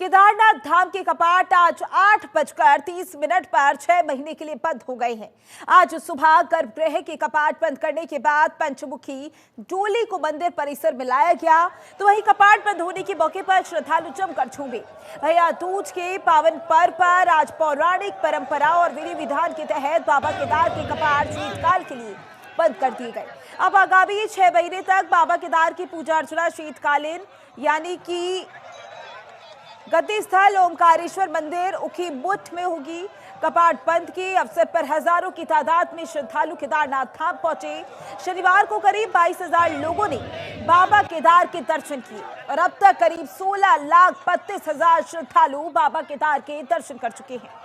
केदारनाथ धाम के कपाट आज 8:30 पर 6 महीने के लिए बंद हो गए हैं। आज सुबह गर्भगृह के कपाट बंद करने के बाद पंचमुखी डोली को मंदिर परिसर में लाया गया, तो वहीं कपाट बंद होने के मौके पर श्रद्धालु जमकर झूमे। भैया दूज के पावन पर्व पर आज पौराणिक परंपरा और विधि विधान के तहत बाबा केदार के कपाट शीतकाल के लिए बंद कर दिए गए। अब आगामी 6 महीने तक बाबा केदार की पूजा अर्चना शीतकालीन यानी कि गद्दी स्थल ओमकारेश्वर मंदिर उखी मुठ में होगी। कपाट बंद के अवसर पर हजारों की तादाद में श्रद्धालु केदारनाथ धाम पहुंचे। शनिवार को करीब 22,000 लोगों ने बाबा केदार के दर्शन किए और अब तक करीब 16,32,000 श्रद्धालु बाबा केदार के दर्शन कर चुके हैं।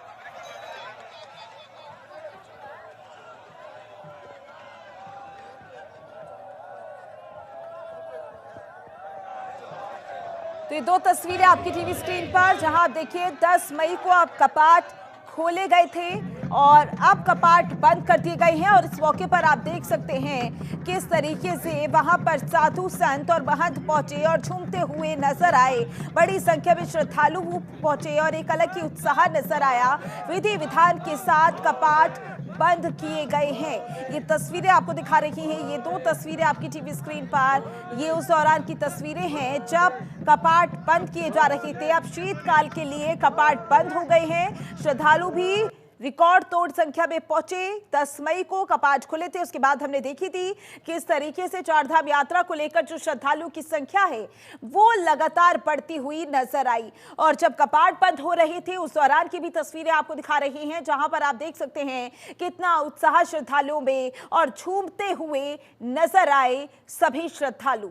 तो ये दो तस्वीरें आपकी टीवी स्क्रीन पर, जहां आप देखिए 10 मई को अब कपाट खोले गए थे और अब कपाट बंद कर दिए गए हैं। और इस मौके पर आप देख सकते हैं किस तरीके से वहां पर साधु संत और महंत पहुंचे और झूमते हुए नजर आए। बड़ी संख्या में श्रद्धालु पहुंचे और एक अलग ही उत्साह नजर आया। विधि विधान के साथ कपाट बंद किए गए हैं। ये तस्वीरें आपको दिखा रही हैं, ये दो तस्वीरें आपकी टीवी स्क्रीन पर, ये उस दौरान की तस्वीरें हैं जब कपाट बंद किए जा रहे थे। अब शीतकाल के लिए कपाट बंद हो गए हैं। श्रद्धालु भी रिकॉर्ड तोड़ संख्या में पहुंचे। 10 मई को कपाट खुले थे, उसके बाद हमने देखी थी कि इस तरीके से चारधाम यात्रा को लेकर जो श्रद्धालु की संख्या है वो लगातार बढ़ती हुई नजर आई। और जब कपाट बंद हो रहे थे उस दौरान की भी तस्वीरें आपको दिखा रही हैं, जहां पर आप देख सकते हैं कितना उत्साह श्रद्धालुओं में और झूमते हुए नजर आए सभी श्रद्धालु।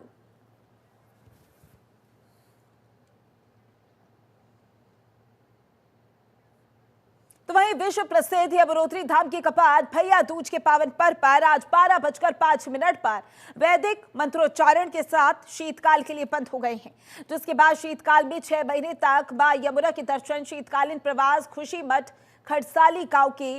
तो वहीं विश्व प्रसिद्ध यमुनोत्री धाम के कपाट भैया दूज के पावन पर्व पर आज 12:05 पर वैदिक मंत्रोच्चारण के साथ शीतकाल के लिए बंद हो गए हैं, जिसके बाद शीतकाल में 6 महीने तक मां यमुना के दर्शन, शीतकालीन प्रवास खुशी मठ खड़साली गांव के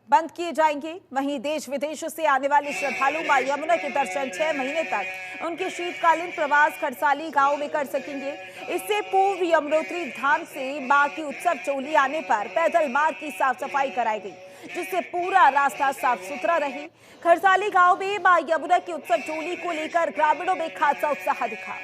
बंद किए जाएंगे। वहीं देश विदेश से आने वाले श्रद्धालु मां यमुना के दर्शन 6 महीने तक उनके शीतकालीन प्रवास खड़साली गांव में कर सकेंगे। इससे पूर्व यमुनोत्री धाम से मां की उत्सव चोली आने पर पैदल मार्ग की साफ सफाई कराई गई, जिससे पूरा रास्ता साफ सुथरा रहे। खड़साली गांव में मां यमुना की उत्सव चोली को लेकर ग्रामीणों में खासा उत्साह दिखा।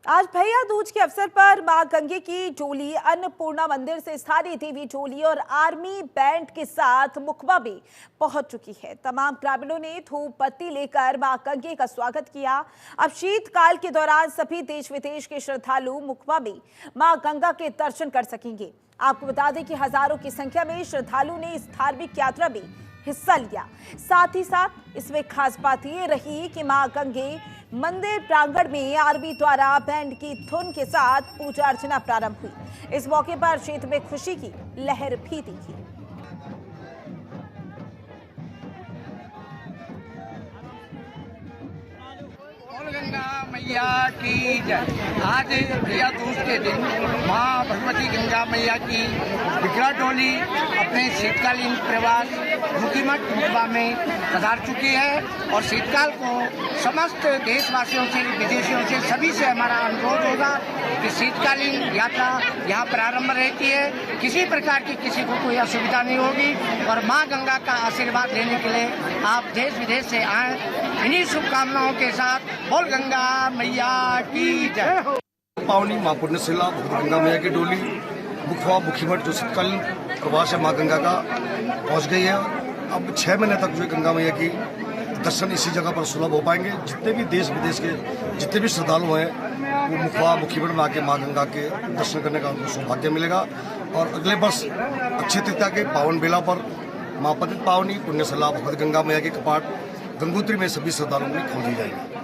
आज भैया दूज के अवसर पर मां गंगे की डोली अन्नपूर्णा मंदिर से स्थानीय देवी डोली और आर्मी बैंड के साथ मुखबा में पहुंच चुकी है। तमाम ग्रामीणों ने धूप बत्ती लेकर मां गंगे का स्वागत किया। अब शीतकाल के दौरान सभी देश विदेश के श्रद्धालु मुखबा में मां गंगा के दर्शन कर सकेंगे। आपको बता दें कि हजारों की संख्या में श्रद्धालु ने इस धार्मिक यात्रा में हिस्सा लिया। साथ ही साथ इसमें खास बात ये रही कि मां गंगे मंदिर प्रांगण में आर्मी द्वारा बैंड की धुन के साथ पूजा अर्चना प्रारंभ हुई। इस मौके पर क्षेत्र में खुशी की लहर भी दिखी। गंगा मैया की जय। आज भैया दूज के दिन मां भगवती गंगा मैया की विग्रह डोली अपने शीतकालीन प्रवास मुखीमठ मुखबा में पधार चुकी है। और शीतकाल को समस्त देशवासियों से, विदेशियों से, सभी से हमारा अनुरोध होगा कि शीतकालीन यात्रा यहाँ प्रारंभ रहती है। किसी प्रकार की किसी को कोई असुविधा नहीं होगी और माँ गंगा का आशीर्वाद लेने के लिए आप देश विदेश से आए। इन्हीं शुभकामनाओं के साथ बोल गंगा मैया की जय। पावनी मां पुण्यशिला गंगा मैया की डोली मुखवा मुखीमठ जो शीतकालीन प्रवास है मां गंगा का पहुंच गई है। अब 6 महीने तक जो गंगा मैया की दर्शन इसी जगह पर सुलभ हो पाएंगे। जितने भी देश विदेश के जितने भी श्रद्धालु हैं वो मुखवा मुखीमठ में आके मां गंगा के दर्शन करने का उनको सौभाग्य मिलेगा। और अगले वर्ष अक्षय तृतीया के पावन बेला पर मां पतित पावनी पुण्यशिला भगवती गंगा मैया के कपाट गंगोत्री में सभी श्रद्धालुओं में खोल दी जाएगी।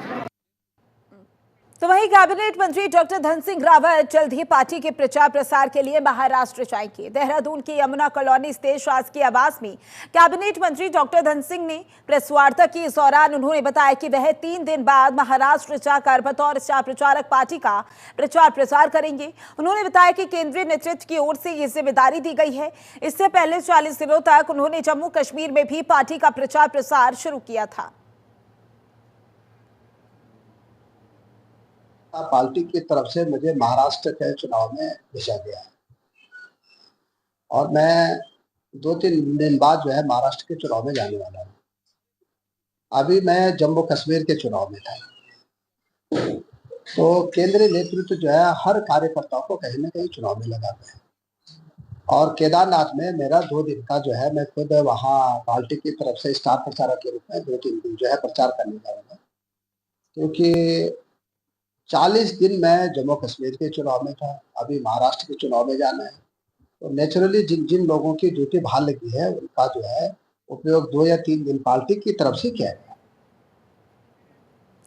तो वहीं कैबिनेट मंत्री डॉक्टर धन सिंह रावत जल्द ही पार्टी के प्रचार प्रसार के लिए महाराष्ट्र जाएंगे। देहरादून की यमुना कॉलोनी स्थित शासकीय आवास में कैबिनेट मंत्री डॉक्टर धन सिंह ने प्रेस वार्ता की। इस दौरान उन्होंने बताया कि वह 3 दिन बाद महाराष्ट्र जाकर बतौर स्टार प्रचारक पार्टी का प्रचार प्रसार करेंगे। उन्होंने बताया कि केंद्रीय नेतृत्व की ओर से ये जिम्मेदारी दी गई है। इससे पहले 40 दिनों तक उन्होंने जम्मू कश्मीर में भी पार्टी का प्रचार प्रसार शुरू किया था। पार्टी की तरफ से मुझे महाराष्ट्र के चुनाव में भेजा गया है और मैं 2-3 दिन बाद जो है महाराष्ट्र के चुनाव में जाने वाला हूँ। अभी मैं जम्मू कश्मीर के चुनाव में था, तो केंद्रीय नेतृत्व जो है हर कार्यकर्ताओं को कहीं ना कहीं चुनाव में लगाता है और केदारनाथ में मेरा 2 दिन का जो है मैं खुद वहाँ पार्टी की तरफ से स्टार प्रचारक के रूप में 2-3 दिन जो है प्रचार करने जाऊँगा, क्योंकि 40 दिन मैं जम्मू कश्मीर के चुनाव में था, अभी महाराष्ट्र के चुनाव में जाना है। तो नेचुरली जिन जिन लोगों की ड्यूटी बाहर लगी है उनका जो है उपयोग 2 या 3 दिन पार्टी की तरफ से किया गया।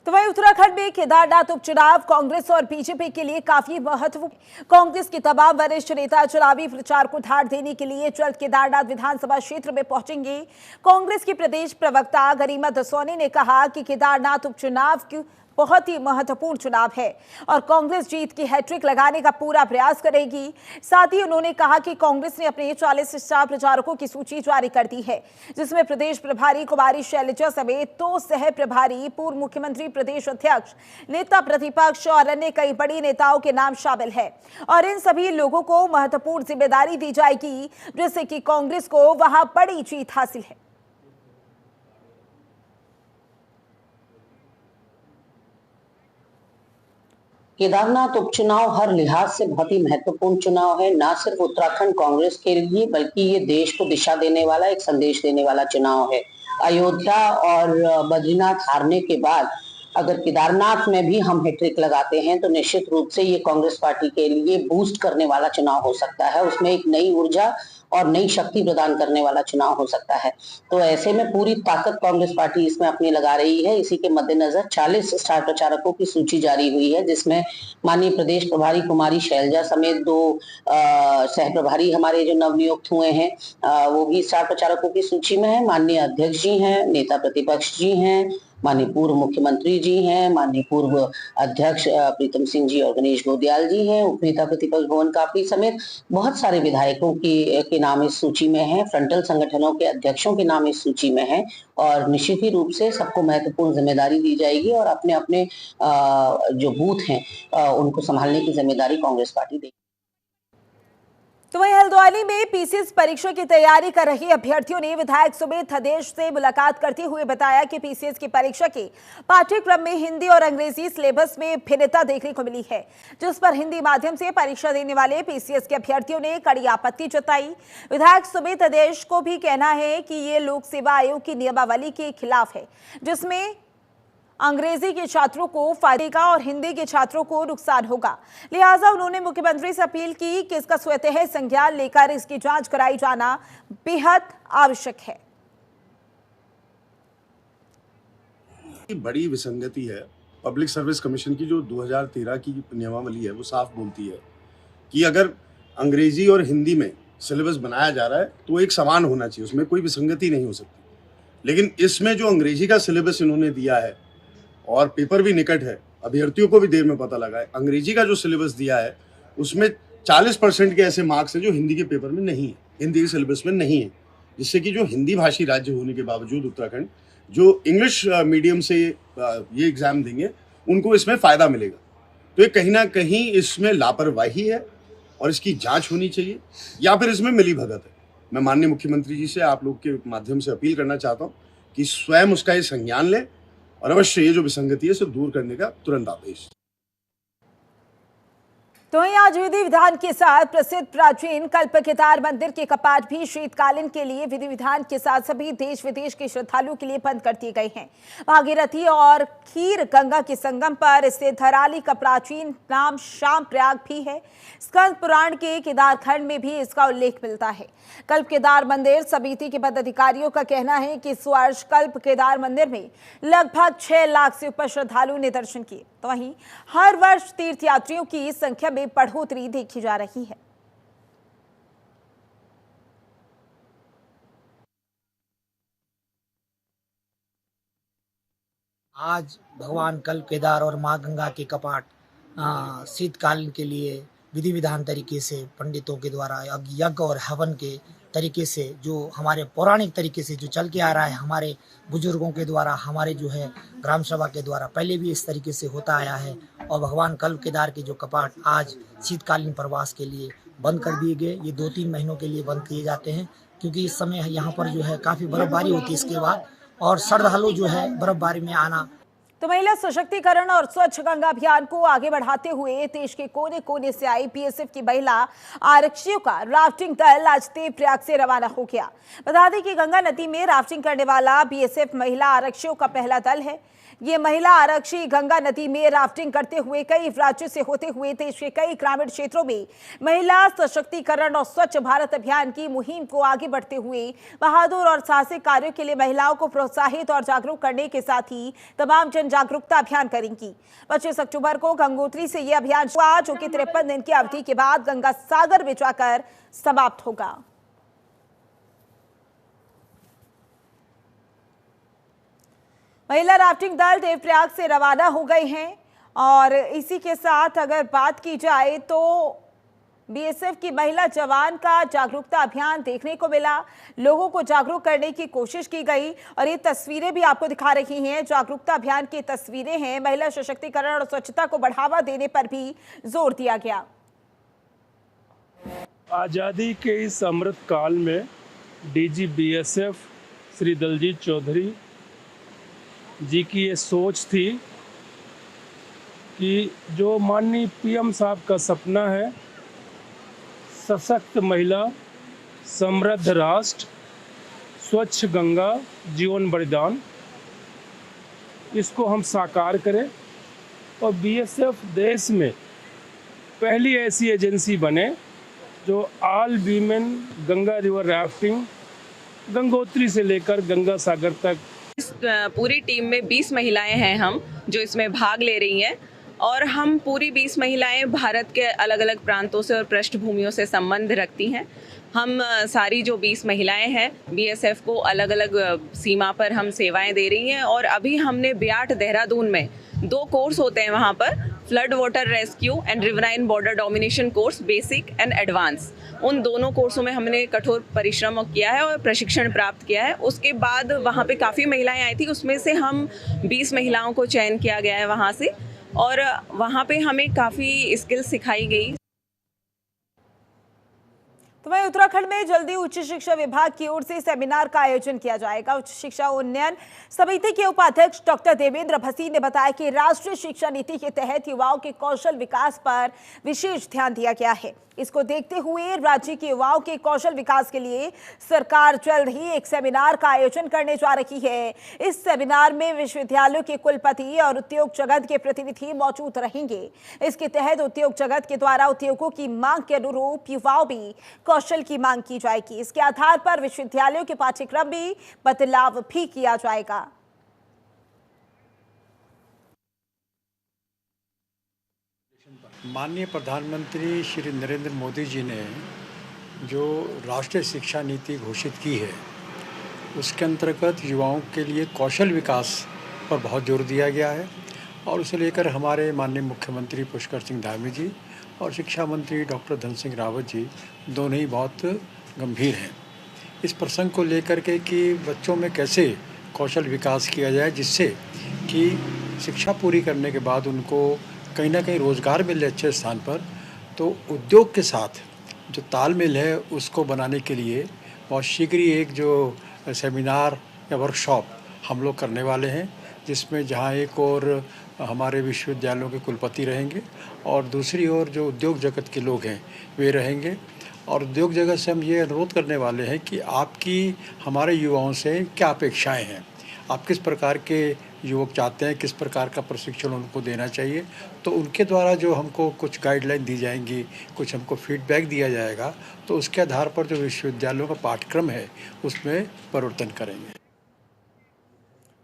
तो वहीं उत्तराखंड में केदारनाथ उपचुनाव कांग्रेस और बीजेपी के लिए काफी महत्वपूर्ण। कांग्रेस के तमाम वरिष्ठ नेता चुनावी प्रचार को धार देने के लिए जल्द केदारनाथ विधानसभा क्षेत्र में पहुंचेंगे। कांग्रेस की प्रदेश प्रवक्ता गरिमा दसोनी ने कहा कि केदारनाथ उपचुनाव की बहुत ही महत्वपूर्ण चुनाव है और कांग्रेस जीत की हैट्रिक लगाने का पूरा प्रयास करेगी। साथ ही उन्होंने कहा कि कांग्रेस ने अपने 40 स्टार प्रचारकों की सूची जारी कर दी है, जिसमें प्रदेश प्रभारी कुमारी शैलजा समेत 2 सह प्रभारी, पूर्व मुख्यमंत्री, प्रदेश अध्यक्ष, नेता प्रतिपक्ष और अन्य कई बड़ी नेताओं के नाम शामिल है और इन सभी लोगों को महत्वपूर्ण जिम्मेदारी दी जाएगी, जिससे कि कांग्रेस को वहां बड़ी जीत हासिल है। केदारनाथ उपचुनाव हर लिहाज से बहुत ही महत्वपूर्ण चुनाव है, ना सिर्फ उत्तराखंड कांग्रेस के लिए बल्कि ये देश को दिशा देने वाला, एक संदेश देने वाला चुनाव है। अयोध्या और बद्रीनाथ हारने के बाद अगर केदारनाथ में भी हम हैट्रिक लगाते हैं तो निश्चित रूप से ये कांग्रेस पार्टी के लिए बूस्ट करने वाला चुनाव हो सकता है, उसमें एक नई ऊर्जा और नई शक्ति प्रदान करने वाला चुनाव हो सकता है। तो ऐसे में पूरी ताकत कांग्रेस पार्टी इसमें अपनी लगा रही है। इसी के मद्देनजर 40 स्टार प्रचारकों की सूची जारी हुई है, जिसमें माननीय प्रदेश प्रभारी कुमारी शैलजा समेत 2 सह प्रभारी हमारे जो नवनियुक्त हुए हैं वो भी स्टार प्रचारकों की सूची में है। माननीय अध्यक्ष जी हैं, नेता प्रतिपक्ष जी हैं, माननीय पूर्व मुख्यमंत्री जी हैं, माननीय पूर्व अध्यक्ष प्रीतम सिंह जी और गणेश गोदयाल जी हैं, उपनेता प्रतिपक्ष भुवन कापड़ी समेत बहुत सारे विधायकों के नाम इस सूची में हैं, फ्रंटल संगठनों के अध्यक्षों के नाम इस सूची में हैं और निश्चित ही रूप से सबको महत्वपूर्ण जिम्मेदारी दी जाएगी और अपने अपने जो बूथ हैं उनको संभालने की जिम्मेदारी कांग्रेस पार्टी देगी। तो वहीं हल्द्वानी में पीसीएस परीक्षा की तैयारी कर रहे अभ्यर्थियों ने विधायक सुमित हदेश से मुलाकात करते हुए बताया कि पीसीएस की परीक्षा के पाठ्यक्रम में हिंदी और अंग्रेजी सिलेबस में भिन्नता देखने को मिली है, जिस पर हिंदी माध्यम से परीक्षा देने वाले पीसीएस के अभ्यर्थियों ने कड़ी आपत्ति जताई। विधायक सुमित हदेश को भी कहना है कि ये लोक सेवा आयोग की नियमावली के खिलाफ है, जिसमें अंग्रेजी के छात्रों को फायदा का और हिंदी के छात्रों को नुकसान होगा। लिहाजा उन्होंने मुख्यमंत्री से अपील की कि इसका स्वतः संज्ञान लेकर इसकी जांच कराई जाना बेहद आवश्यक है। बड़ी विसंगति है। पब्लिक सर्विस कमीशन की जो 2013 की नियमावली है वो साफ बोलती है कि अगर अंग्रेजी और हिंदी में सिलेबस बनाया जा रहा है तो एक समान होना चाहिए, उसमें कोई विसंगति नहीं हो सकती। लेकिन इसमें जो अंग्रेजी का सिलेबस इन्होंने दिया है और पेपर भी निकट है, अभ्यर्थियों को भी देर में पता लगा है, अंग्रेजी का जो सिलेबस दिया है उसमें 40% के ऐसे मार्क्स हैं जो हिंदी के पेपर में नहीं है, हिंदी के सिलेबस में नहीं है, जिससे कि जो हिंदी भाषी राज्य होने के बावजूद उत्तराखंड जो इंग्लिश मीडियम से ये एग्जाम देंगे उनको इसमें फ़ायदा मिलेगा। तो ये कहीं ना कहीं इसमें लापरवाही है और इसकी जांच होनी चाहिए या फिर इसमें मिलीभगत है। मैं माननीय मुख्यमंत्री जी से आप लोग के माध्यम से अपील करना चाहता हूँ कि स्वयं उसका ये संज्ञान ले और अवश्य ये जो विसंगति है इसे दूर करने का तुरंत आदेश। तो वहीं आज विधि विधान के साथ प्रसिद्ध प्राचीन कल्प केदार मंदिर के कपाट भी शीतकालीन के लिए विधि विधान के साथ सभी देश विदेश के श्रद्धालुओं के लिए बंद कर दिए गए हैं। भागीरथी और खीर गंगा के संगम पर स्थित धराली का प्राचीन नाम श्याम प्रयाग भी है। स्कंद पुराण के केदार खंड में भी इसका उल्लेख मिलता है। कल्प केदार मंदिर समिति के पदाधिकारियों का कहना है कि इस वर्ष कल्प केदार मंदिर में लगभग 6 लाख से ऊपर श्रद्धालुओं ने दर्शन किए। तो वहीं हर वर्ष तीर्थयात्रियों की संख्या में बढ़ोतरी देखी जा रही है। आज भगवान कल्प केदार और माँ गंगा के कपाट शीतकालीन के लिए विधि विधान तरीके से पंडितों के द्वारा यज्ञ और हवन के तरीके से जो हमारे पौराणिक तरीके से जो चल के आ रहा है, हमारे बुजुर्गों के द्वारा, हमारे जो है ग्राम सभा के द्वारा पहले भी इस तरीके से होता आया है। और भगवान कल्प केदार के जो कपाट आज शीतकालीन प्रवास के लिए बंद कर दिए गए। ये 2-3 महीनों के लिए बंद किए जाते हैं क्योंकि इस समय यहाँ पर जो है काफ़ी बर्फबारी होती है इसके बाद, और श्रद्धालु जो है बर्फबारी में आना। तो महिला सशक्तिकरण और स्वच्छ गंगा अभियान को आगे बढ़ाते हुए देश के कोने कोने से आई बीएसएफ की महिला आरक्षियों का राफ्टिंग दल आज देवप्रयाग से रवाना हो गया। बता दें कि गंगा नदी में राफ्टिंग करने वाला बीएसएफ महिला आरक्षियों का पहला दल है। ये महिला आरक्षी गंगा नदी में राफ्टिंग करते हुए कई राज्यों से होते हुए देश के कई ग्रामीण क्षेत्रों में महिला सशक्तिकरण और स्वच्छ भारत अभियान की मुहिम को आगे बढ़ते हुए बहादुर और साहसिक कार्यों के लिए महिलाओं को प्रोत्साहित और जागरूक करने के साथ ही तमाम जन जागरूकता अभियान करेंगी। 25 अक्टूबर को गंगोत्री से यह अभियान हुआ, जो कि 53 दिन की अवधि के बाद गंगा सागर में जाकर समाप्त होगा। महिला राफ्टिंग दल देवप्रयाग से रवाना हो गए हैं और इसी के साथ अगर बात की जाए तो बीएसएफ की महिला जवान का जागरूकता अभियान देखने को मिला। लोगों को जागरूक करने की कोशिश की गई और ये तस्वीरें भी आपको दिखा रही हैं। जागरूकता अभियान की तस्वीरें हैं। महिला सशक्तिकरण और स्वच्छता को बढ़ावा देने पर भी जोर दिया गया। आज़ादी के इस अमृत काल में डीजी बीएसएफ श्री दलजीत चौधरी जी की ये सोच थी कि जो माननीय पीएम साहब का सपना है, सशक्त महिला, समृद्ध राष्ट्र, स्वच्छ गंगा, जीवन बलिदान, इसको हम साकार करें और बीएसएफ देश में पहली ऐसी एजेंसी बने जो all women Ganga river rafting Gangotri से लेकर गंगा सागर तक। इस पूरी टीम में 20 महिलाएं हैं हम जो इसमें भाग ले रही हैं और हम पूरी 20 महिलाएं भारत के अलग अलग प्रांतों से और पृष्ठभूमियों से संबंध रखती हैं। हम सारी जो 20 महिलाएं हैं बीएसएफ को अलग अलग सीमा पर हम सेवाएं दे रही हैं और अभी हमने बियाट देहरादून में 2 कोर्स होते हैं वहाँ पर, flood water rescue and riverine border domination course basic and advance. उन दोनों कोर्सों में हमने कठोर परिश्रम किया है और प्रशिक्षण प्राप्त किया है। उसके बाद वहाँ पे काफ़ी महिलाएं आई थी, उसमें से हम 20 महिलाओं को चयन किया गया है वहाँ से और वहाँ पे हमें काफ़ी स्किल्स सिखाई गई। तो वहीं उत्तराखंड में जल्दी उच्च शिक्षा विभाग की ओर से सेमिनार का आयोजन किया जाएगा। उच्च शिक्षा उन्नयन समिति के उपाध्यक्ष डॉक्टर देवेंद्र भसीन ने बताया कि राष्ट्रीय शिक्षा नीति के तहत युवाओं के कौशल विकास पर विशेष ध्यान दिया गया है। इसको देखते हुए राज्य के युवाओं के कौशल विकास के लिए सरकार जल्द ही एक सेमिनार का आयोजन करने जा रही है। इस सेमिनार में विश्वविद्यालयों के कुलपति और उद्योग जगत के प्रतिनिधि मौजूद रहेंगे। इसके तहत उद्योग जगत के द्वारा उद्योगों की मांग के अनुरूप युवाओं भी कौशल की मांग की जाएगी। इसके आधार पर विश्वविद्यालयों के पाठ्यक्रम में बदलाव भी किया जाएगा। माननीय प्रधानमंत्री श्री नरेंद्र मोदी जी ने जो राष्ट्रीय शिक्षा नीति घोषित की है, उसके अंतर्गत युवाओं के लिए कौशल विकास पर बहुत जोर दिया गया है और उसे लेकर हमारे माननीय मुख्यमंत्री पुष्कर सिंह धामी जी और शिक्षा मंत्री डॉक्टर धन सिंह रावत जी दोनों ही बहुत गंभीर हैं इस प्रसंग को लेकर के कि बच्चों में कैसे कौशल विकास किया जाए, जिससे कि शिक्षा पूरी करने के बाद उनको कहीं ना कहीं रोज़गार मिले अच्छे स्थान पर। तो उद्योग के साथ जो तालमेल है उसको बनाने के लिए बहुत शीघ्र ही एक जो सेमिनार या वर्कशॉप हम लोग करने वाले हैं, जिसमें जहां एक और हमारे विश्वविद्यालयों के कुलपति रहेंगे और दूसरी ओर जो उद्योग जगत के लोग हैं वे रहेंगे। और उद्योग जगत से हम ये अनुरोध करने वाले हैं कि आपकी हमारे युवाओं से क्या अपेक्षाएं हैं, आप किस प्रकार के युवक चाहते हैं, किस प्रकार का प्रशिक्षण उनको देना चाहिए। तो उनके द्वारा जो हमको कुछ गाइडलाइन दी जाएंगी, कुछ हमको फीडबैक दिया जाएगा, तो उसके आधार पर जो विश्वविद्यालयों का पाठ्यक्रम है उसमें परिवर्तन करेंगे।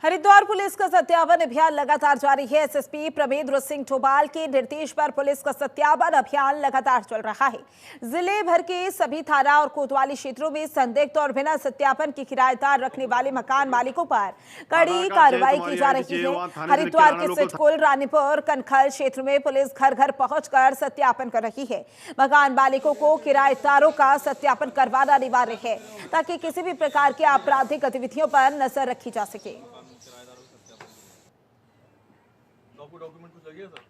हरिद्वार पुलिस का सत्यापन अभियान लगातार जारी है। एसएसपी प्रमेंद्र सिंह ठोबाल के निर्देश पर पुलिस का सत्यापन अभियान लगातार चल रहा है। जिले भर के सभी थाना और कोतवाली क्षेत्रों में संदिग्ध और बिना सत्यापन के किराएदार रखने वाले मकान मालिकों पर कड़ी कार्रवाई की जा रही है। हरिद्वार के सिटकुल, रानीपुर, कनखल क्षेत्र में पुलिस घर घर पहुंचकर सत्यापन कर रही है। मकान मालिकों को किराएदारों का सत्यापन करवाना अनिवार्य है ताकि किसी भी प्रकार की आपराधिक गतिविधियों पर नजर रखी जा सके। डॉक्यूमेंट कुछ लगे सर?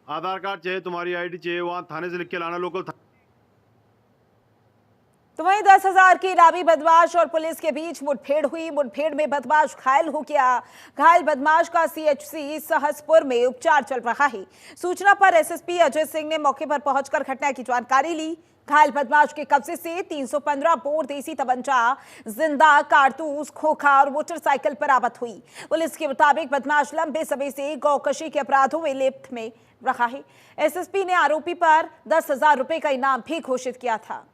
आधार कार्ड चाहिए, तुम्हारी आईडी चाहिए, वहां थाने से लिख के लाना लोकल। तो वहीं 10,000 की इनामी बदमाश और पुलिस के बीच मुठभेड़ हुई। मुठभेड़ में बदमाश घायल हो गया। घायल बदमाश का सीएचसी सहसपुर में उपचार चल रहा है। सूचना पर एसएसपी अजय सिंह ने मौके पर पहुंचकर घटना की जानकारी ली। घायल बदमाश के कब्जे से 315 बोर देसी तमंचा, जिंदा कारतूस, खोखा और मोटरसाइकिल बरामद हुई। पुलिस के मुताबिक बदमाश लंबे समय से गौकशी के अपराधों में लिप्त में रहा है। एसएसपी ने आरोपी पर 10,000 रुपए का इनाम भी घोषित किया था।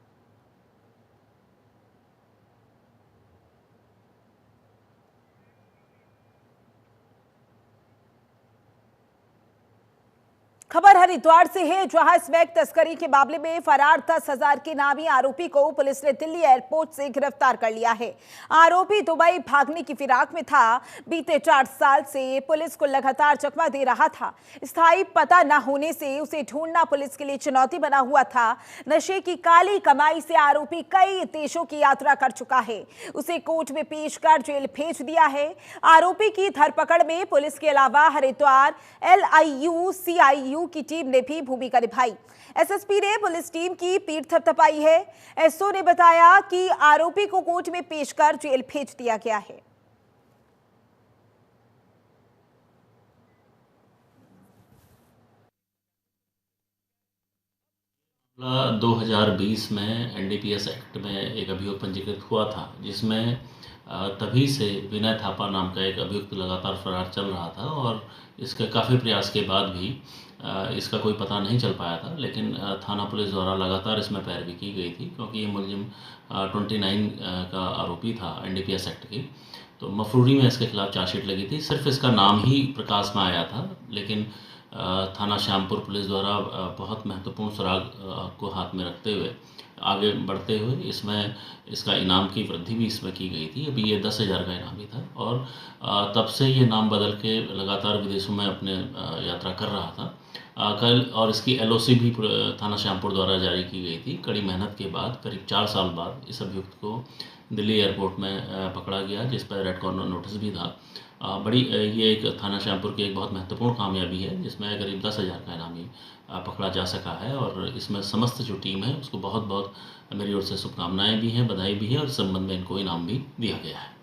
'खबर हरिद्वार से है, जहां स्मैक तस्करी के मामले में फरार 10,000 के नामी आरोपी को पुलिस ने दिल्ली एयरपोर्ट से गिरफ्तार कर लिया है। आरोपी दुबई भागने की फिराक में था। बीते 4 साल से पुलिस को लगातार चकमा दे रहा था। स्थायी पता न होने से उसे ढूंढना पुलिस के लिए चुनौती बना हुआ था। नशे की काली कमाई से आरोपी कई देशों की यात्रा कर चुका है। उसे कोर्ट में पेश कर जेल भेज दिया है। आरोपी की धरपकड़ में पुलिस के अलावा हरिद्वार LIU CIU की टीम ने भी भूमिका निभाई। एसएसपी ने पुलिस टीम की पीठ थपथपाई है। एसओ ने बताया कि आरोपी को कोर्ट में पेश कर जेल भेज दिया गया है। 2020 में NDPS एक्ट में एक अभियोग पंजीकृत हुआ था, जिसमें तभी से विनय थापा नाम का एक अभियुक्त लगातार फरार चल रहा था और इसके काफ़ी प्रयास के बाद भी इसका कोई पता नहीं चल पाया था। लेकिन थाना पुलिस द्वारा लगातार इसमें पैरवी की गई थी, क्योंकि ये मुलजिम 29 का आरोपी था NDPS एक्ट की। तो मफरूरी में इसके खिलाफ चार्जशीट लगी थी। सिर्फ इसका नाम ही प्रकाश में आया था, लेकिन थाना श्यामपुर पुलिस द्वारा बहुत महत्वपूर्ण सुराग को हाथ में रखते हुए आगे बढ़ते हुए इसमें इसका इनाम की वृद्धि भी इसमें की गई थी। अभी ये 10,000 का इनाम ही था और तब से ये नाम बदल के लगातार विदेशों में अपने यात्रा कर रहा था। कल और इसकी LOC भी थाना श्यामपुर द्वारा जारी की गई थी। कड़ी मेहनत के बाद करीब 4 साल बाद इस अभियुक्त को दिल्ली एयरपोर्ट में पकड़ा गया, जिस पर रेड कॉर्नर नोटिस भी था। ये एक थाना श्यामपुर की एक बहुत महत्वपूर्ण कामयाबी है, जिसमें करीब 10,000 का इनामी पकड़ा जा सका है। और इसमें समस्त जो टीम है उसको बहुत बहुत मेरी ओर से शुभकामनाएं भी हैं, बधाई भी है, और इस संबंध में इनको इनाम भी दिया गया है।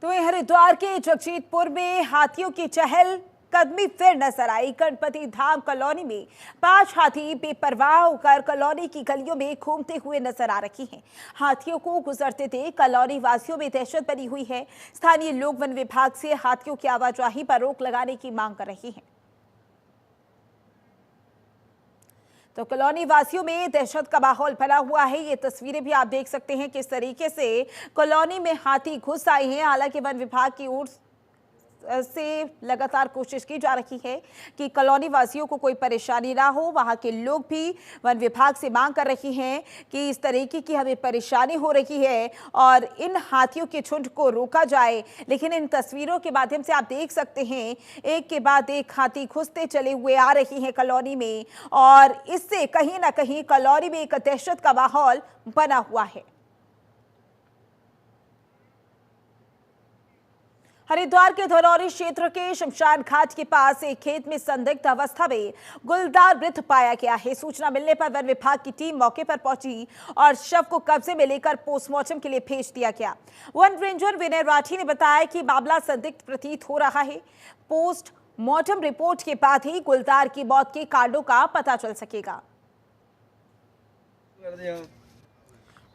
तो हरिद्वार के जगजीतपुर में हाथियों की चहल कदमी फिर नजर आई। गणपति धाम कॉलोनी में 5 हाथी बेपरवाह होकर कॉलोनी की गलियों में घूमते हुए नजर आ रही हैं। हाथियों को गुजरते देख कॉलोनी वासियों में दहशत बनी हुई है। स्थानीय लोग वन विभाग से हाथियों की आवाजाही पर रोक लगाने की मांग कर रहे हैं। तो कॉलोनी वासियों में दहशत का माहौल बना हुआ है। ये तस्वीरें भी आप देख सकते हैं किस तरीके से कॉलोनी में हाथी घुस आए हैं। हालांकि वन विभाग की ओर से लगातार कोशिश की जा रही है कि कॉलोनी वासियों को कोई परेशानी ना हो। वहां के लोग भी वन विभाग से मांग कर रहे हैं कि इस तरीके की हमें परेशानी हो रही है और इन हाथियों के झुंड को रोका जाए। लेकिन इन तस्वीरों के माध्यम से आप देख सकते हैं एक के बाद एक हाथी घुसते चले हुए आ रही हैं कॉलोनी में, और इससे कहीं ना कहीं कॉलोनी में एक दहशत का माहौल बना हुआ है। हरिद्वार के धरौरी क्षेत्र के शमशान घाट के पास एक खेत में संदिग्ध अवस्था में गुलदार मृत पाया गया है। सूचना मिलने पर वन विभाग की टीम मौके पर पहुंची और शव को कब्जे में लेकर पोस्टमार्टम के लिए भेज दिया गया। वन रेंजर विनय राठी ने बताया कि मामला संदिग्ध प्रतीत हो रहा है। पोस्टमार्टम रिपोर्ट के बाद ही गुलदार की मौत के कारणों का पता चल सकेगा।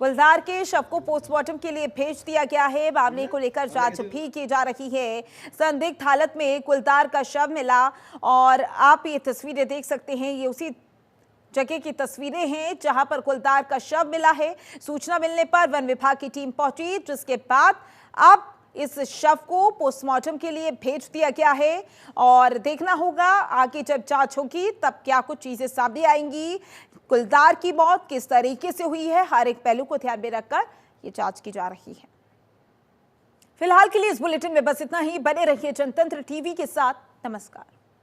गुलदार के शव को पोस्टमार्टम के लिए भेज दिया गया है। मामले को लेकर जांच भी की जा रही है। संदिग्ध हालत में गुलदार का शव मिला और आप ये तस्वीरें देख सकते हैं। ये उसी जगह की तस्वीरें हैं जहां पर गुलदार का शव मिला है। सूचना मिलने पर वन विभाग की टीम पहुंची, जिसके बाद अब इस शव को पोस्टमार्टम के लिए भेज दिया गया है और देखना होगा आगे जब जांच होगी तब क्या कुछ चीजें सामने आएंगी। गुलदार की मौत किस तरीके से हुई है, हर एक पहलू को ध्यान में रखकर ये जांच की जा रही है। फिलहाल के लिए इस बुलेटिन में बस इतना ही। बने रहिए जनतंत्र टीवी के साथ। नमस्कार।